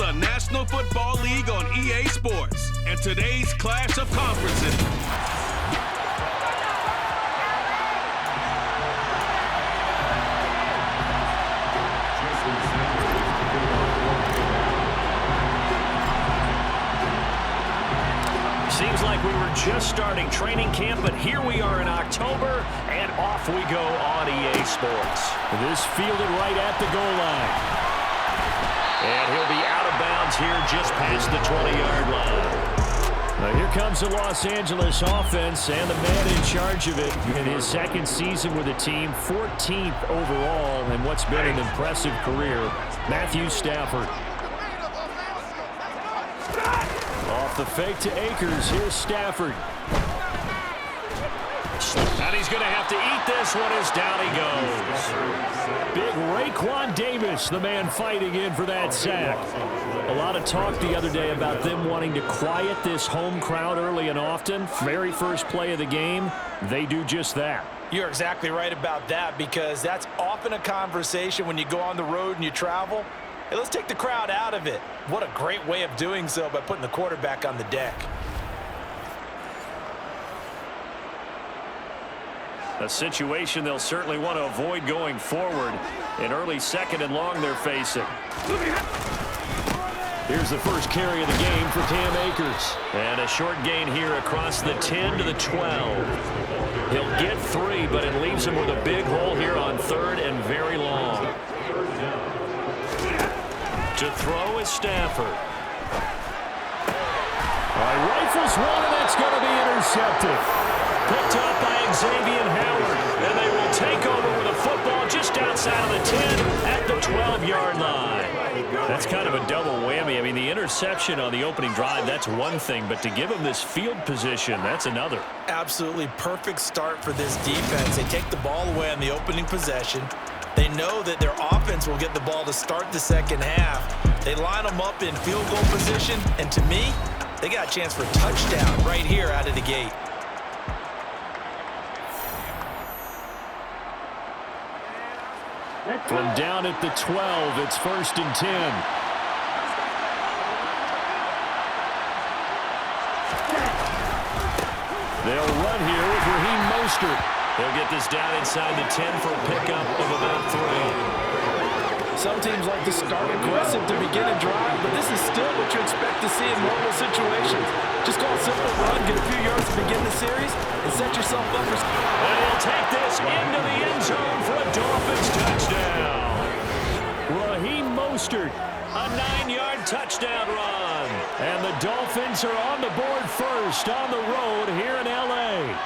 the National Football League on EA Sports. And today's clash of conferences. Seems like we were just starting training camp, but here we are in October, and off we go on EA Sports. This fielded right at the goal line. And he'll be out of bounds here just past the 20-yard line. Now here comes the Los Angeles offense and the man in charge of it in his second season with the team, 14th overall in what's been an impressive career, Matthew Stafford. Off the fake to Akers. Here's Stafford. And he's going to have to eat this one as down he goes. Big Raekwon Davis, the man fighting in for that sack. A lot of talk the other day about them wanting to quiet this home crowd early and often. Very first play of the game, they do just that. You're exactly right about that, because that's often a conversation when you go on the road and you travel. Hey, let's take the crowd out of it. What a great way of doing so by putting the quarterback on the deck. A situation they'll certainly want to avoid going forward. An early second and long they're facing. Here's the first carry of the game for Cam Akers. And a short gain here across the 10 to the 12. He'll get 3, but it leaves him with a big hole here on 3rd and very long. To throw is Stafford. Rifles one, and that's going to be intercepted. Picked up by Xavier Howard. And they will take over with a football just outside of the 10 at the 12-yard line. That's kind of a double whammy. I mean, the interception on the opening drive, that's one thing. But to give him this field position, that's another. Absolutely perfect start for this defense. They take the ball away on the opening possession. They know that their offense will get the ball to start the second half. They line them up in field goal position, and to me, they got a chance for a touchdown right here out of the gate. From down at the 12, it's 1st and 10. They'll run here with Raheem Mostert. They'll get this down inside the 10 for a pickup of about 3. Some teams like to start aggressive to begin a drive, but this is still what you expect to see in normal situations. Just call a simple run, get a few yards to begin the series, and set yourself up for... And he'll take this into the end zone for a Dolphins touchdown. Raheem Mostert, a 9-yard touchdown run. And the Dolphins are on the board first on the road here in L.A.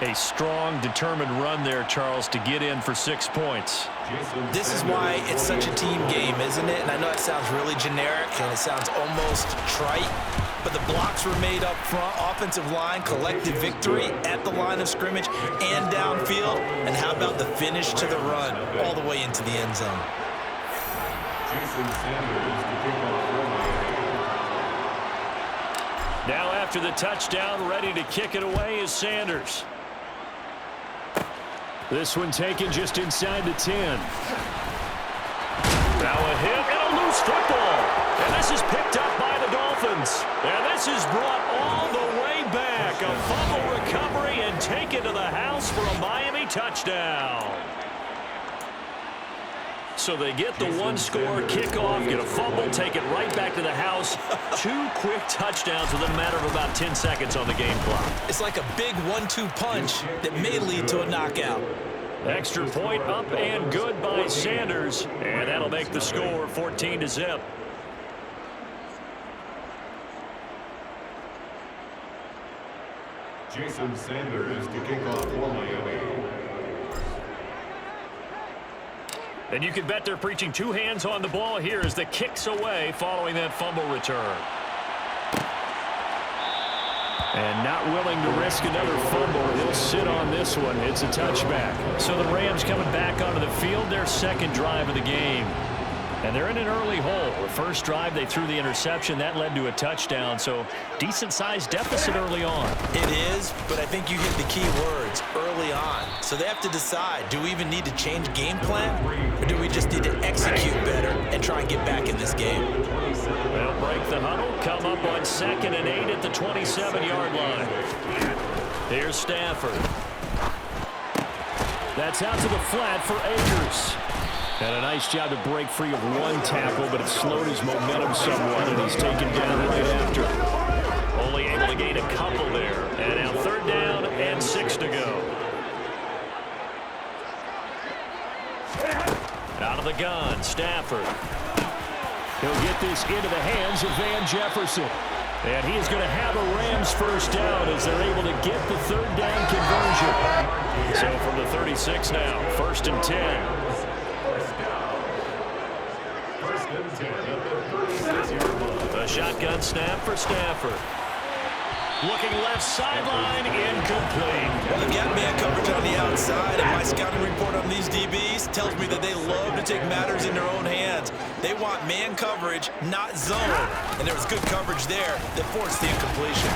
A strong, determined run there, Charles, to get in for 6 points. This is why it's such a team game, isn't it? And I know it sounds really generic and it sounds almost trite, but the blocks were made up front, offensive line, collective victory at the line of scrimmage and downfield. And how about the finish to the run all the way into the end zone? Now after the touchdown, ready to kick it away is Sanders. This one taken just inside the 10. Now a hit and a loose football. And this is picked up by the Dolphins. And this is brought all the way back. A fumble recovery and taken to the house for a Miami touchdown. So they get the one-score kickoff, get a fumble, take it right back to the house. 2 quick touchdowns within a matter of about 10 seconds on the game clock. It's like a big 1-2 punch that may lead to a knockout. Extra point up and good by Sanders. And that'll make the score 14-0. Jason Sanders to kick off for Miami. And you can bet they're preaching 2 hands on the ball here as the kick's away following that fumble return. And not willing to risk another fumble. He'll sit on this one. It's a touchback. So the Rams coming back onto the field, their second drive of the game. And they're in an early hole. The first drive, they threw the interception. That led to a touchdown, so decent-sized deficit early on. It is, but I think you hit the key words, early on. So they have to decide, do we even need to change game plan, or do we just need to execute better and try and get back in this game? They'll break the huddle, come up on 2nd and 8 at the 27-yard line. Here's Stafford. That's out to the flat for Akers. And a nice job to break free of one tackle, but it slowed his momentum somewhat, and he's taken down right after. Only able to gain a couple there. And now 3rd down and 6 to go. Out of the gun, Stafford. He'll get this into the hands of Van Jefferson. And he is going to have a Rams first down as they're able to get the 3rd down conversion. So from the 36 now, 1st and 10. A shotgun snap for Stafford. Looking left sideline, incomplete. Well, they've got man coverage on the outside, and my scouting report on these DBs tells me that they love to take matters in their own hands. They want man coverage, not zone. And there was good coverage there that forced the incompletion.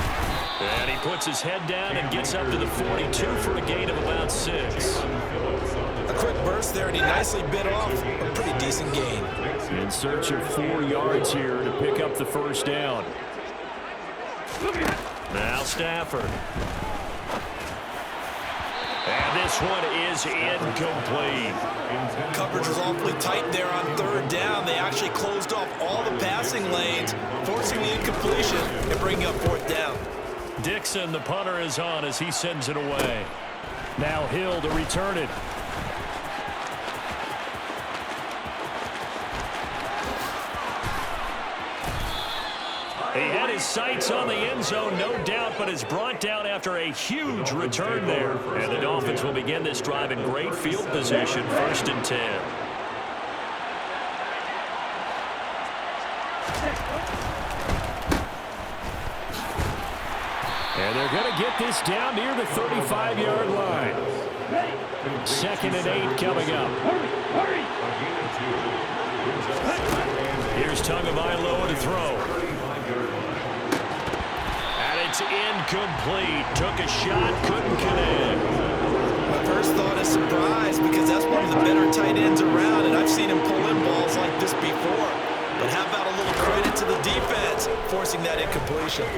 And he puts his head down and gets up to the 42 for a gain of about 6. A quick burst there, and he nicely bit off a pretty decent gain. In search of 4 yards here to pick up the first down. Now Stafford. And this one is incomplete. Coverage was awfully tight there on 3rd down. They actually closed off all the passing lanes, forcing the incompletion and bringing up 4th down. Dixon, the punter, is on as he sends it away. Now Hill to return it. He had his sights on the end zone, no doubt, but is brought down after a huge return there. And the Dolphins will begin this drive in great field position, 1st and 10. And they're going to get this down near the 35-yard line. 2nd and 8 coming up. Here's Tagovailoa to throw. It's incomplete. Took a shot, couldn't connect. My first thought is surprise because that's one of the better tight ends around, and I've seen him pull in balls like this before. But how about a little credit to the defense forcing that incompletion?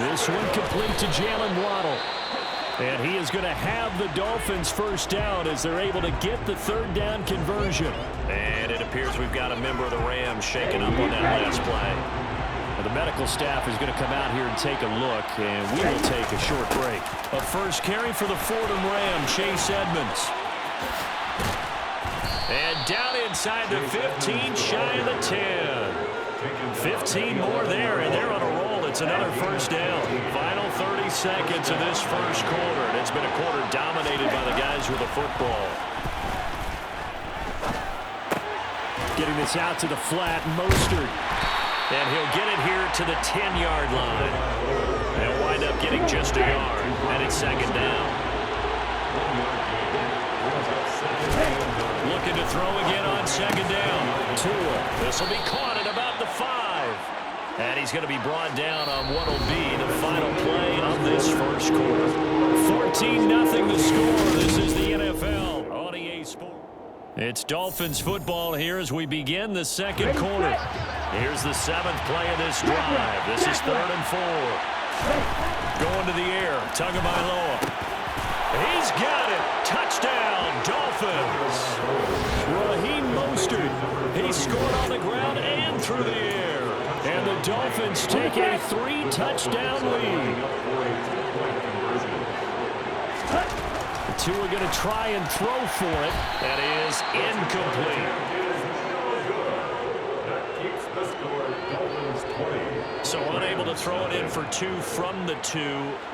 This one complete to Jalen Waddle. And he is going to have the Dolphins first down as they're able to get the 3rd down conversion. And it appears we've got a member of the Rams shaking up on that last play. The medical staff is going to come out here and take a look, and we will take a short break. A first carry for the Fordham Ram, Chase Edmonds. And down inside the 15, shy of the 10. 15 more there, and they're on a roll. It's another first down. Final 30 seconds of this first quarter, and it's been a quarter dominated by the guys with the football. Getting this out to the flat, Mostert. And he'll get it here to the 10-yard line. They'll wind up getting just a yard, and it's 2nd down. Looking to throw again on 2nd down. Tua. This will be caught at about the 5. And he's going to be brought down on what will be the final play of this first quarter. 14-0 the score. This is the NFL on EA Sports. It's Dolphins football here as we begin the second quarter. Here's the 7th play of this drive. This is 3rd and 4. Going to the air. Tagovailoa. He's got it. Touchdown, Dolphins. Raheem Mostert. He scored on the ground and through the air. And the Dolphins take a 3-touchdown lead. Tua going to try and throw for it. That is incomplete. So unable to throw it in for 2 from the 2.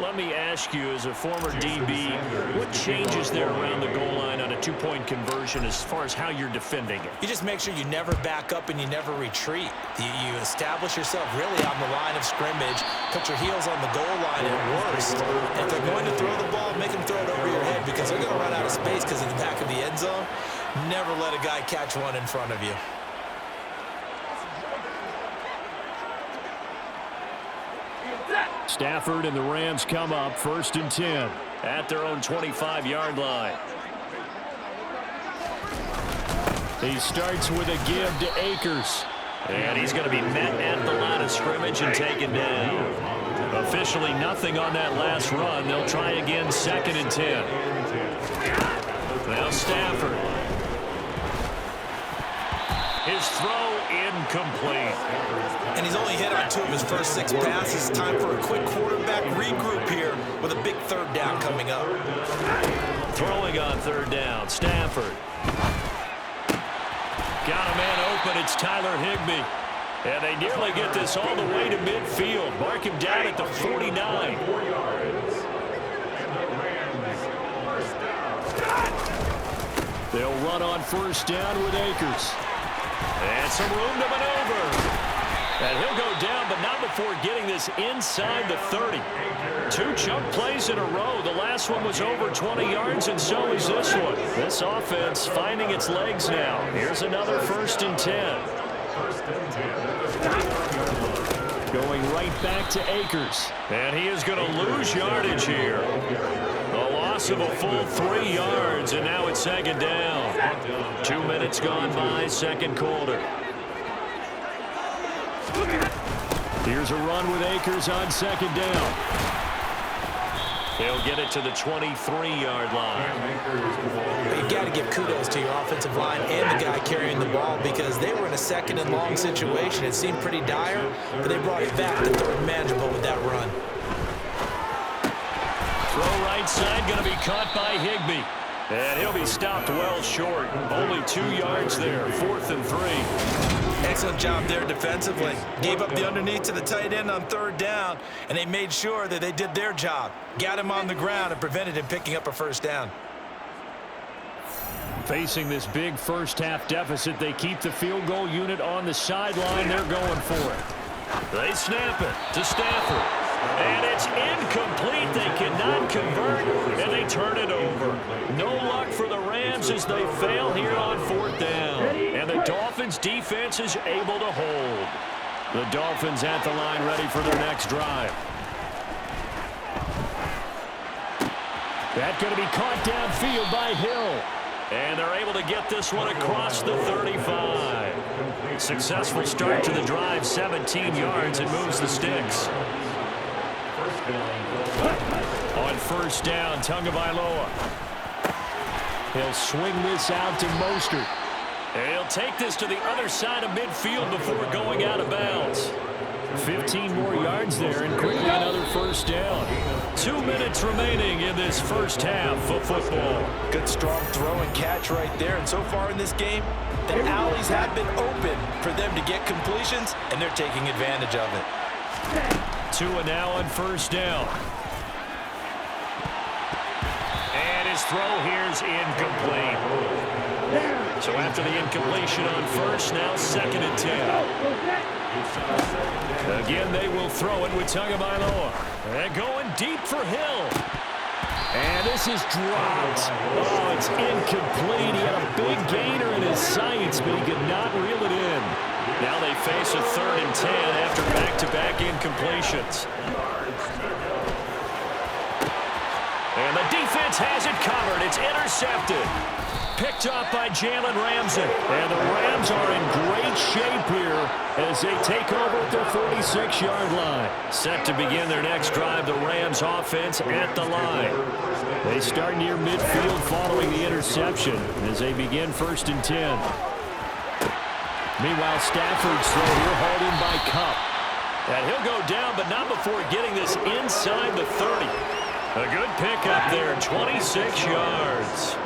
Let me ask you, as a former DB, what changes there around the goal line on a 2-point conversion as far as how you're defending it? You just make sure you never back up and you never retreat. You establish yourself really on the line of scrimmage, put your heels on the goal line at worst. And if they're going to throw the ball, make them throw it over your head because they're going to run out of space because of the back of the end zone. Never let a guy catch one in front of you. Stafford and the Rams come up 1st and 10 at their own 25-yard line. He starts with a give to Akers. And he's going to be met at the line of scrimmage and taken down. Officially nothing on that last run. They'll try again 2nd and 10. Now Stafford. His throw incomplete. And he's only hit on 2 of his first 6 passes. Time for a quick quarterback regroup here with a big 3rd down coming up. Throwing on 3rd down, Stafford. Got a man open. It's Tyler Higbee. And they nearly get this all the way to midfield. Mark him down at the 49. They'll run on 1st down with Akers. And some room to maneuver. And he'll go down, but not before getting this inside the 30. 2 chunk plays in a row. The last one was over 20 yards, and so is this one. This offense finding its legs now. Here's another 1st and 10. Going right back to Akers. And he is going to lose yardage here. A loss of a full 3 yards, and now it's 2nd down. 2 minutes gone by, 2nd quarter. Here's a run with Akers on 2nd down. He'll get it to the 23-yard line. You've got to give kudos to your offensive line and the guy carrying the ball because they were in a 2nd and long situation. It seemed pretty dire, but they brought it back to 3rd and manageable with that run. Throw right side, going to be caught by Higbee. And he'll be stopped well short. Only 2 yards there, 4th and 3. Excellent job there defensively. Gave up the underneath to the tight end on 3rd down, and they made sure that they did their job. Got him on the ground and prevented him picking up a 1st down. Facing this big first-half deficit, they keep the field goal unit on the sideline. They're going for it. They snap it to Stafford. And it's incomplete. They cannot convert, and they turn it over. No luck for the Rams as they fail here on 4th down. And the Dolphins' defense is able to hold. The Dolphins at the line ready for their next drive. That's going to be caught downfield by Hill. And they're able to get this one across the 35. Successful start to the drive, 17 yards, and moves the sticks. On 1st down, Tagovailoa. He'll swing this out to Mostert. And he'll take this to the other side of midfield before going out of bounds. 15 more yards there, and quickly another 1st down. 2 minutes remaining in this 1st half of football. Good strong throw and catch right there. And so far in this game, the alleys have been open for them to get completions, and they're taking advantage of it. 2 and now on 1st down. And his throw here is incomplete. So after the incompletion on 1st, now 2nd and 10. Again, they will throw it with Tagovailoa. And going deep for Hill. And this is dropped. Oh, it's incomplete. He had a big gainer in his sights, but he could not reel it in. Now they face a 3rd and 10 after back-to-back incompletions. And the defense has it covered. It's intercepted. Picked up by Jalen Ramsey. And the Rams are in great shape here as they take over at their 46-yard line. Set to begin their next drive, the Rams offense at the line. They start near midfield following the interception as they begin 1st and 10. Meanwhile, Stafford's throw here hauled in by Kupp. And he'll go down, but not before getting this inside the 30. A good pickup there, 26 yards.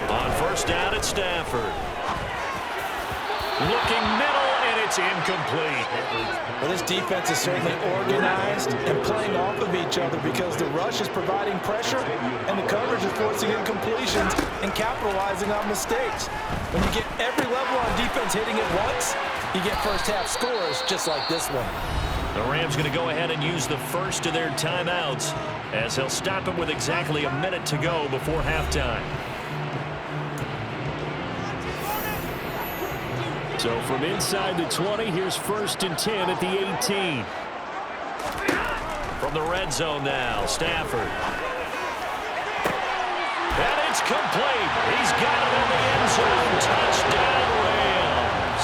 On 1st down at Stafford. Looking middle, and it's incomplete. Well, this defense is certainly organized and playing off of each other because the rush is providing pressure and the coverage is forcing incompletions and capitalizing on mistakes. When you get every level on defense hitting it once, you get first-half scores just like this one. The Rams going to go ahead and use the first of their timeouts as they'll stop it with exactly a minute to go before halftime. So from inside the 20, here's 1st and 10 at the 18. From the red zone now, Stafford. And it's complete. He's got it in the end zone. Touchdown, Rams.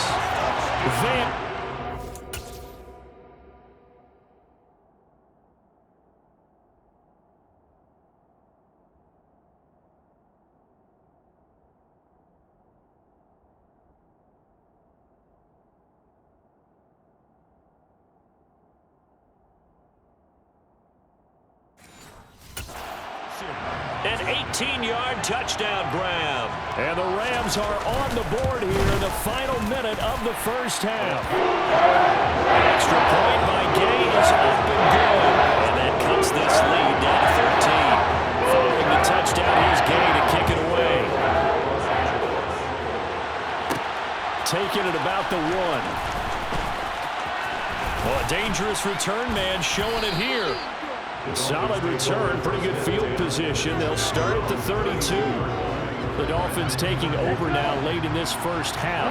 An 18-yard touchdown grab. And the Rams are on the board here in the final minute of the first half. Extra point by Gay is up and good. And that cuts this lead down to 13. Following the touchdown, here's Gay to kick it away. Taking it about the 1. Well, a dangerous return man showing it here. Solid return, pretty good field position. They'll start at the 32. The Dolphins taking over now late in this first half.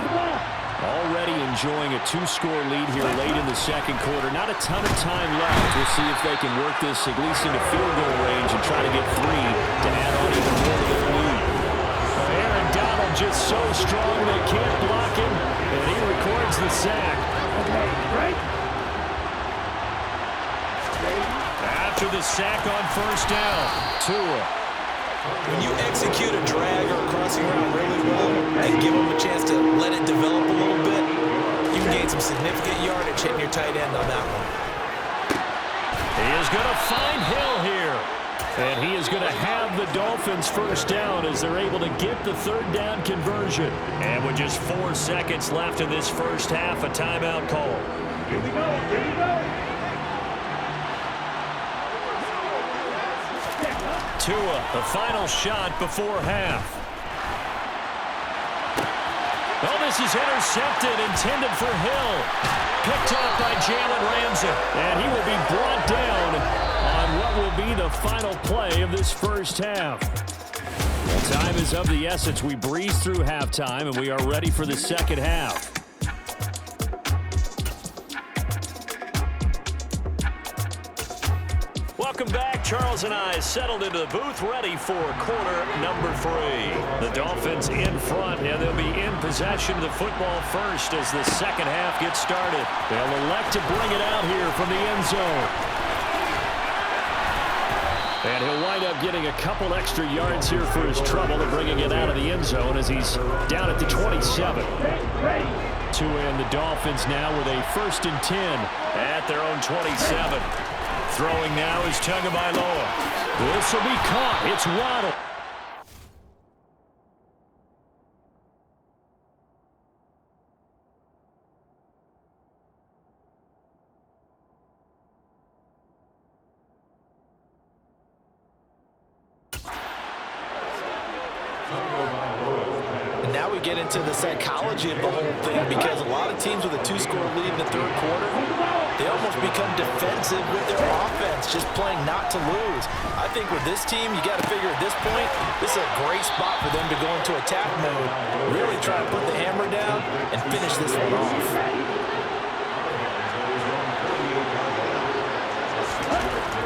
Already enjoying a 2-score lead here late in the second quarter. Not a ton of time left. We'll see if they can work this at least into field goal range and try to get 3 to add on even more to their lead. Aaron Donald just so strong they can't block him, and he records the sack. After the sack on 1st down, Tua. When you execute a drag or a crossing route really well and give them a chance to let it develop a little bit, you can gain some significant yardage hitting your tight end on that one. He is going to find Hill here. And he is going to have the Dolphins 1st down as they're able to get the 3rd down conversion. And with just 4 seconds left in this first half, a timeout call. Here we go. Here we go. Tua, the final shot before half. Oh, this is intercepted, intended for Hill. Picked up by Jalen Ramsey. And he will be brought down on what will be the final play of this first half. Well, time is of the essence. We breeze through halftime, and we are ready for the second half. Welcome back. Charles and I settled into the booth, ready for quarter number 3. The Dolphins in front, and they'll be in possession of the football first as the second half gets started. They'll elect to bring it out here from the end zone. And he'll wind up getting a couple extra yards here for his trouble of bringing it out of the end zone as he's down at the 27. Tua and the Dolphins now with a 1st and 10 at their own 27. Throwing now is Tagovailoa. This will be caught. It's Waddle. And now we get into the psychology of the whole thing, because a lot of teams with a 2-score lead in the 3rd quarter, they almost become defensive with their offense, just playing not to lose. I think with this team, you got to figure at this point, this is a great spot for them to go into attack mode, really try to put the hammer down and finish this one off.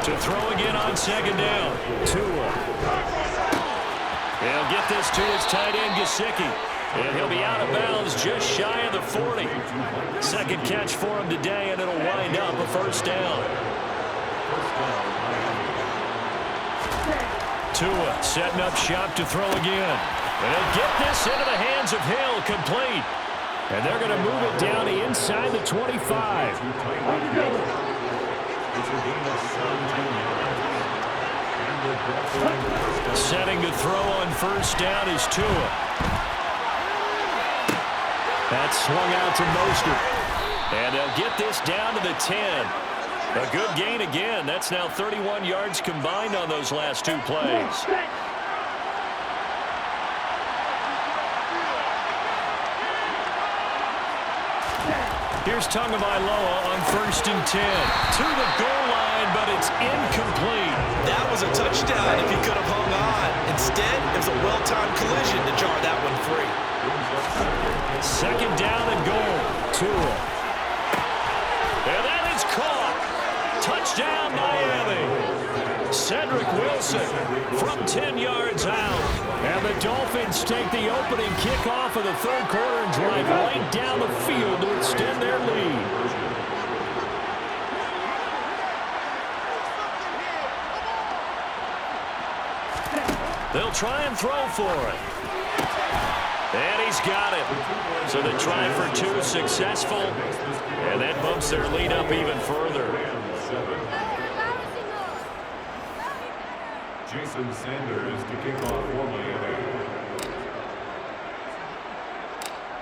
To throw again on 2nd down. Tua. He'll get this to his tight end, Gesicki. And he'll be out of bounds just shy of the 40. Second catch for him today, and it'll wind up a 1st down. Tua setting up shop to throw again. And he'll get this into the hands of Hill, complete. And they're going to move it down to inside the 25. Setting to throw on 1st down is Tua. That's swung out to Mostert. And they'll get this down to the 10. A good gain again. That's now 31 yards combined on those last 2 plays. Here's Tagovailoa on 1st and 10. To the goal line, but it's incomplete. That was a touchdown if he could have hung on. Instead, it was a well-timed collision to jar that one free. Second down and goal. Tua. And that is caught. Touchdown, Miami. Cedric Wilson from 10 yards out. And the Dolphins take the opening kickoff of the third quarter and drive right down the field to extend their lead. They'll try and throw for it. And he's got it. So the try for two successful. And that bumps their lead up even further. Jason Sanders to kick off for Miami.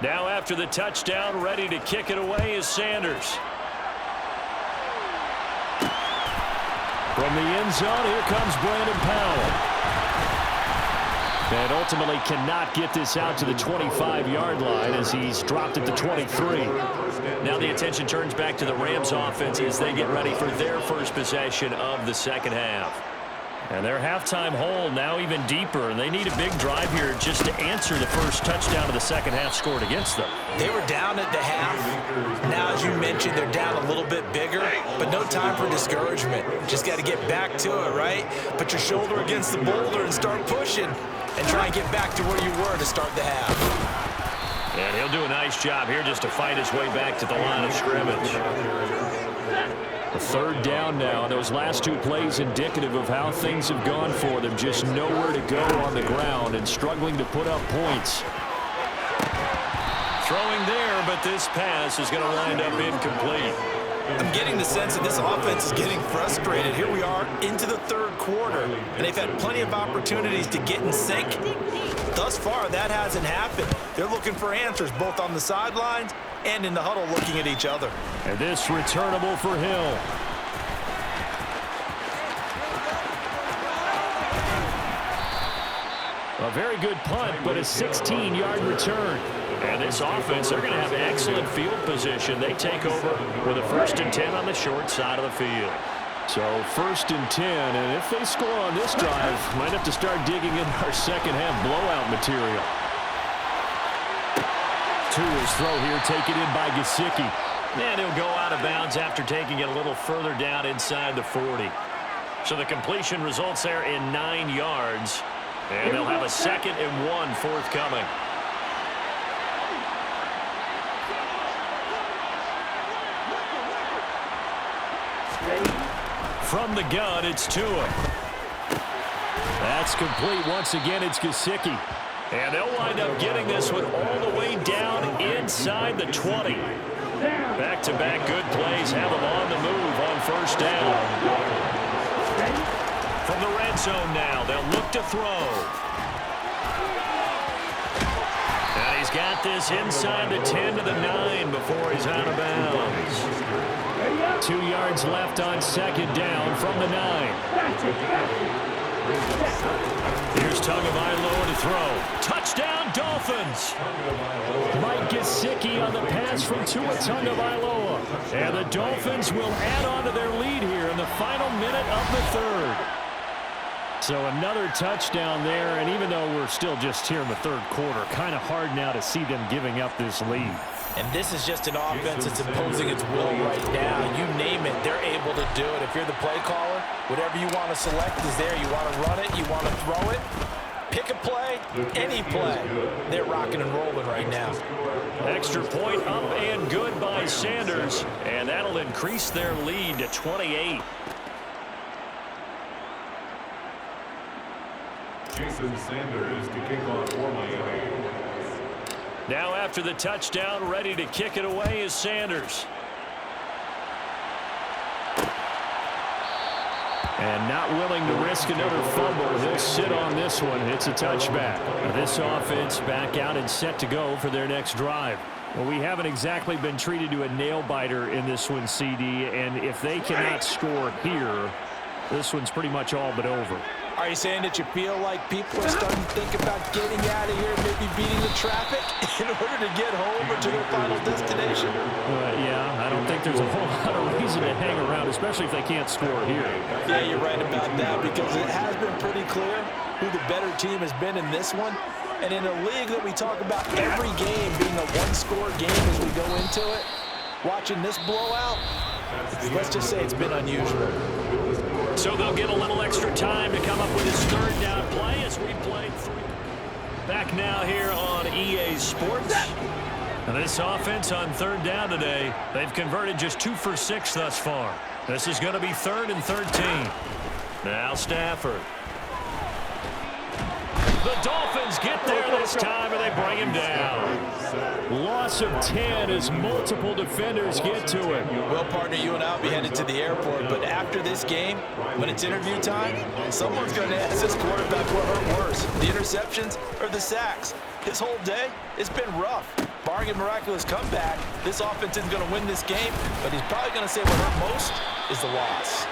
Now after the touchdown, ready to kick it away is Sanders. From the end zone, here comes Brandon Powell. And ultimately cannot get this out to the 25-yard line as he's dropped at the 23. Now the attention turns back to the Rams offense as they get ready for their first possession of the second half. And their halftime hole now even deeper, and they need a big drive here just to answer the first touchdown of the second half scored against them. They were down at the half. Now, as you mentioned, they're down a little bit bigger, but no time for discouragement. Just got to get back to it, right? Put your shoulder against the boulder and start pushing and try and get back to where you were to start the half. And he'll do a nice job here just to fight his way back to the line of scrimmage. A third down now, and those last two plays indicative of how things have gone for them. Just nowhere to go on the ground and struggling to put up points. Throwing there, but this pass is going to wind up incomplete. I'm getting the sense that this offense is getting frustrated. Here we are into the third quarter, and they've had plenty of opportunities to get in sync. Thus far, that hasn't happened. They're looking for answers both on the sidelines and in the huddle looking at each other. And this returnable for Hill. A very good punt, but a 16-yard return. And this offense, they're going to have excellent field position. They take over with a 1st and 10 on the short side of the field. So 1st and 10, and if they score on this drive, might have to start digging in our second half blowout material. Tua's throw here taken in by Gesicki. And he'll go out of bounds after taking it a little further down inside the 40. So the completion results there in 9 yards. And they'll have a 2nd and 1 forthcoming. From the gun, it's Tua. That's complete. Once again, it's Gesicki. And they'll wind up getting this one all the way down inside the 20. Back-to-back good plays have them on the move on 1st down. From the red zone now, they'll look to throw. And he's got this inside the 10 to the 9 before he's out of bounds. 2 yards left on 2nd down from the 9. Here's Tagovailoa to throw. Touchdown, Dolphins! Mike Gesicki on the pass from Tua Tagovailoa. And the Dolphins will add on to their lead here in the final minute of the 3rd. So another touchdown there, and even though we're still just here in the 3rd quarter, kind of hard now to see them giving up this lead. And this is just an offense that's imposing its will right now. You name it, they're able to do it. If you're the play caller, whatever you want to select is there. You want to run it, you want to throw it, pick a play, any play. They're rocking and rolling right now. Extra point up and good by Sanders, and that'll increase their lead to 28. Jason Sanders to kick off for Miami. Now after the touchdown, ready to kick it away is Sanders. And not willing to risk another fumble. He'll sit on this one. It's a touchback. This offense back out and set to go for their next drive. Well, we haven't exactly been treated to a nail-biter in this one, CD. And if they cannot score here, this one's pretty much all but over. Are you saying that you feel like people are starting to think about getting out of here, maybe beating the traffic in order to get home or to their final destination? Yeah, I don't think there's a whole lot of reason to hang around, especially if they can't score here. Yeah, you're right about that, because it has been pretty clear who the better team has been in this one. And in a league that we talk about every game being a one-score game as we go into it, watching this blowout, let's just say it's been unusual. So they'll get a little extra time to come up with his third down play as we play three. Back now here on EA Sports. And this offense on third down today, they've converted just 2 for 6 thus far. This is going to be 3rd and 13. Now Stafford. The Dolphins get there this time, and they bring him down. Loss of 10 as multiple defenders get to him. Well, partner, you and I will be headed to the airport, but after this game, when it's interview time, someone's going to ask this quarterback what hurt worse, the interceptions or the sacks. His whole day, it's been rough. Barring a miraculous comeback, this offense isn't going to win this game, but he's probably going to say what hurt most is the loss.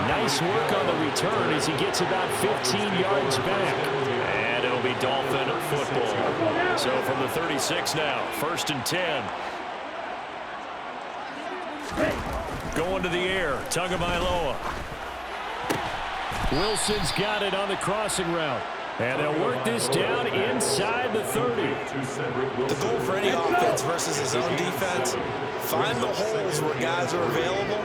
Nice work on the return as he gets about 15 yards back. And it'll be Dolphin football. So from the 36 now, 1st and 10. Going to the air, Tagovailoa. Wilson's got it on the crossing route. And they'll work this down inside the 30. The goal for any offense versus his own defense, find the holes where guys are available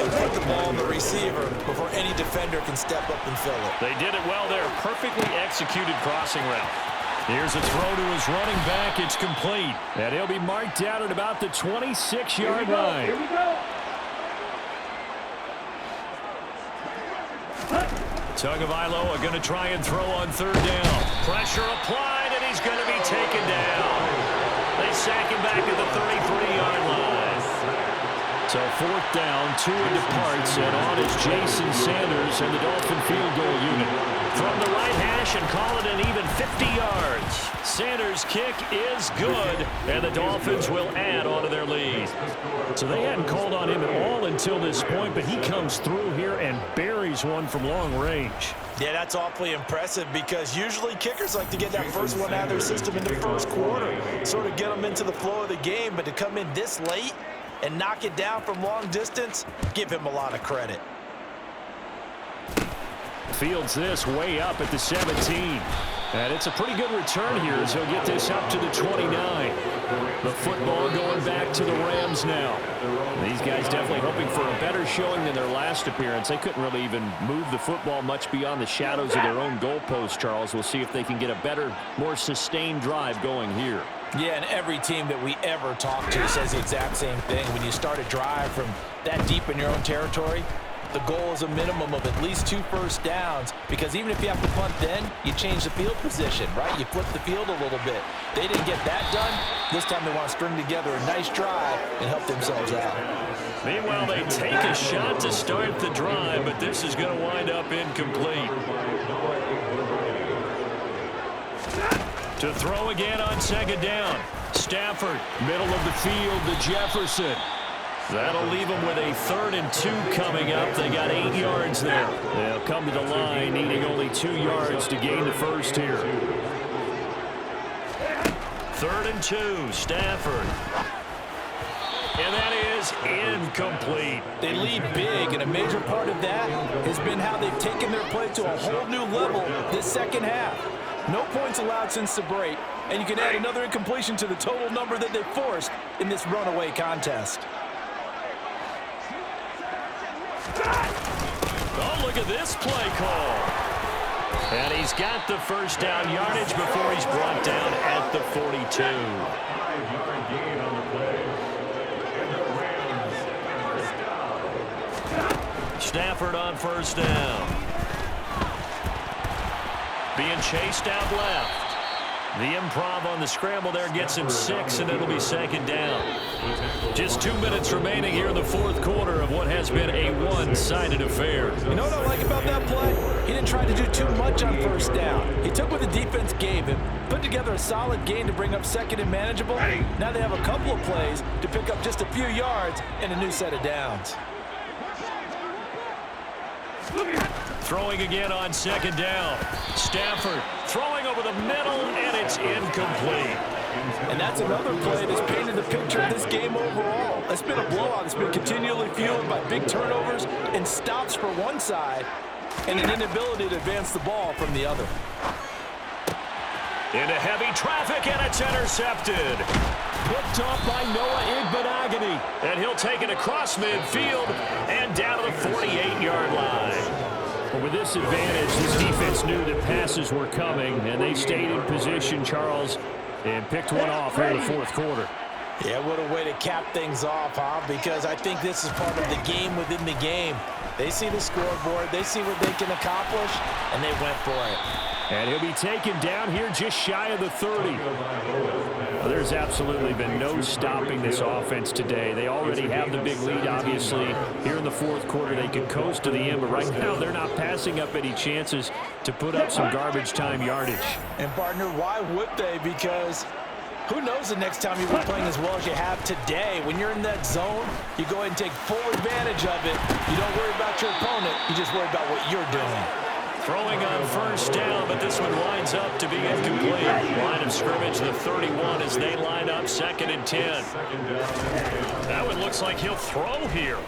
and put the ball on the receiver before any defender can step up and fill it. They did it well there. Perfectly executed crossing route. Here's a throw to his running back. It's complete. And he'll be marked out at about the 26-yard line. Here we go. Tagovailoa going to try and throw on 3rd down. Pressure applied, and he's going to be taken down. They sack him back at the 33-yard line. So 4th down, Tua departs, and on is Jason Sanders and the Dolphin field goal unit. From the right hash and call it an even 50 yards. Sanders' kick is good, and the Dolphins will add on to their lead. So they hadn't called on him at all until this point, but he comes through here and buries one from long range. Yeah, that's awfully impressive because usually kickers like to get that first one out of their system in the first quarter, sort of get them into the flow of the game, but to come in this late and knock it down from long distance, give him a lot of credit. Fields this way up at the 17. And it's a pretty good return here as he'll get this up to the 29. The football going back to the Rams now. These guys definitely hoping for a better showing than their last appearance. They couldn't really even move the football much beyond the shadows of their own goalpost, Charles. We'll see if they can get a better, more sustained drive going here. Yeah, and every team that we ever talk to says the exact same thing. When you start a drive from that deep in your own territory, the goal is a minimum of at least 2 first downs, because even if you have to punt then, you change the field position, right? You flip the field a little bit. They didn't get that done. This time they want to string together a nice drive and help themselves out. Meanwhile, they take a shot to start the drive, but this is going to wind up incomplete. To throw again on 2nd down. Stafford, middle of the field to Jefferson. That'll leave them with a 3rd and 2 coming up. They got 8 yards there. They'll come to the line needing only 2 yards to gain the first here. 3rd and 2, Stafford. And that is incomplete. They lead big, and a major part of that has been how they've taken their play to a whole new level this second half. No points allowed since the break, and you can add another incompletion to the total number that they forced in this runaway contest. Oh, look at this play call. And he's got the first down yardage before he's brought down at the 42. 5-yard gain on the play. And the Rams. Stafford on 1st down. Being chased out left. The improv on the scramble there gets him 6, and it'll be 2nd down. Just 2 minutes remaining here in the 4th quarter of what has been a one-sided affair. You know what I like about that play? He didn't try to do too much on 1st down. He took what the defense gave him, put together a solid gain to bring up 2nd and manageable. Now they have a couple of plays to pick up just a few yards and a new set of downs. Throwing again on 2nd down. Stafford throwing over the middle, and it's incomplete. And that's another play that's painted the picture of this game overall. It's been a blowout. It's been continually fueled by big turnovers and stops for one side and an inability to advance the ball from the other. Into heavy traffic, and it's intercepted. Picked off by Noah Igbenogany. And he'll take it across midfield and down to the 48-yard line. Well, with this advantage, this defense knew that passes were coming, and they stayed in position, Charles, and picked one off here in the fourth quarter. Yeah, what a way to cap things off, huh? Because I think this is part of the game within the game. They see the scoreboard, they see what they can accomplish, and they went for it. And he'll be taken down here just shy of the 30. Well, there's absolutely been no stopping this offense today. They already have the big lead, obviously. Here in the fourth quarter, they could coast to the end, but right now they're not passing up any chances to put up some garbage time yardage. And, partner, why would they? Because who knows the next time you'll be playing as well as you have today. When you're in that zone, you go ahead and take full advantage of it. You don't worry about your opponent. You just worry about what you're doing. Throwing on first down, but this one winds up to be incomplete. Line of scrimmage, the 31, as they line up 2nd and 10. That one looks like he'll throw here.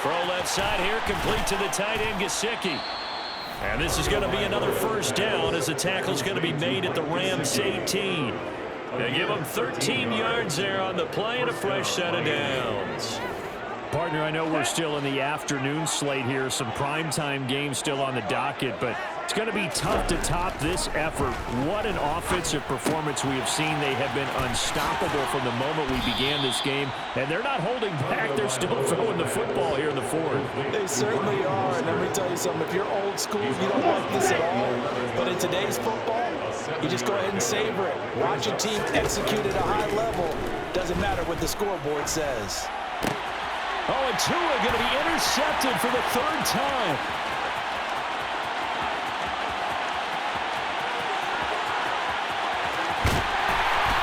Throw left side here, complete to the tight end, Gesicki. And this is going to be another first down as the tackle's going to be made at the Rams 18. They give them 13 yards there on the play and a fresh set of downs. Partner, I know we're still in the afternoon slate here, some primetime games still on the docket, but it's going to be tough to top this effort. What an offensive performance we have seen. They have been unstoppable from the moment we began this game, and they're not holding back. They're still throwing the football here in the fourth. They certainly are, and let me tell you something. If you're old school, you don't like this at all, but in today's football, you just go ahead and savor it. Watch a team execute at a high level. Doesn't matter what the scoreboard says. Oh, and Tua going to be intercepted for the 3rd time.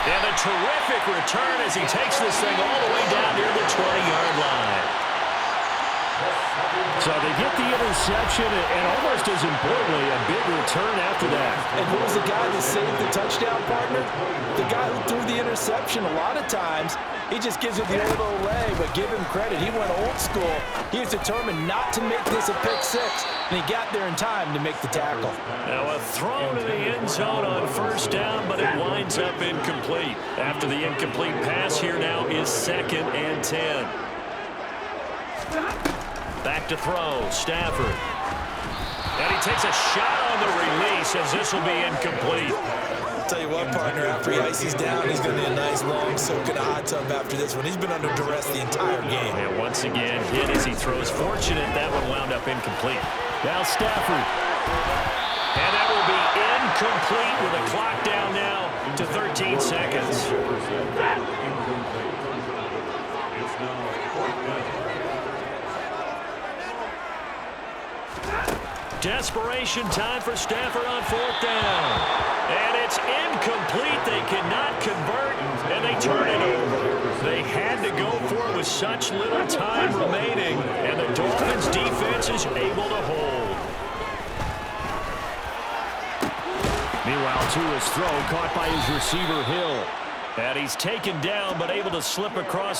And a terrific return as he takes this thing all the way down near the 20-yard line. So they get the interception, and almost as importantly, a big return after that. And who was the guy that saved the touchdown, partner? The guy who threw the interception. A lot of times, he just gives it the old Olay, but give him credit. He went old school. He was determined not to make this a pick six, and he got there in time to make the tackle. Now a throw to the end zone on first down, but it winds up incomplete. After the incomplete pass, here now is 2nd and 10. Back to throw, Stafford. And he takes a shot on the release as this will be incomplete. I'll tell you what, partner, after he ices down, he's going to need a nice long soak in a hot tub after this one. He's been under duress the entire game. And once again, hit as he throws. Fortunate that one wound up incomplete. Now Stafford. And that will be incomplete with a clock down now to 13 seconds. Desperation time for Stafford on 4th down. And it's incomplete. They cannot convert, and they turn it over. They had to go for it with such little time remaining, and the Dolphins' defense is able to hold. Meanwhile, Tua's throw caught by his receiver, Hill. And he's taken down, but able to slip across the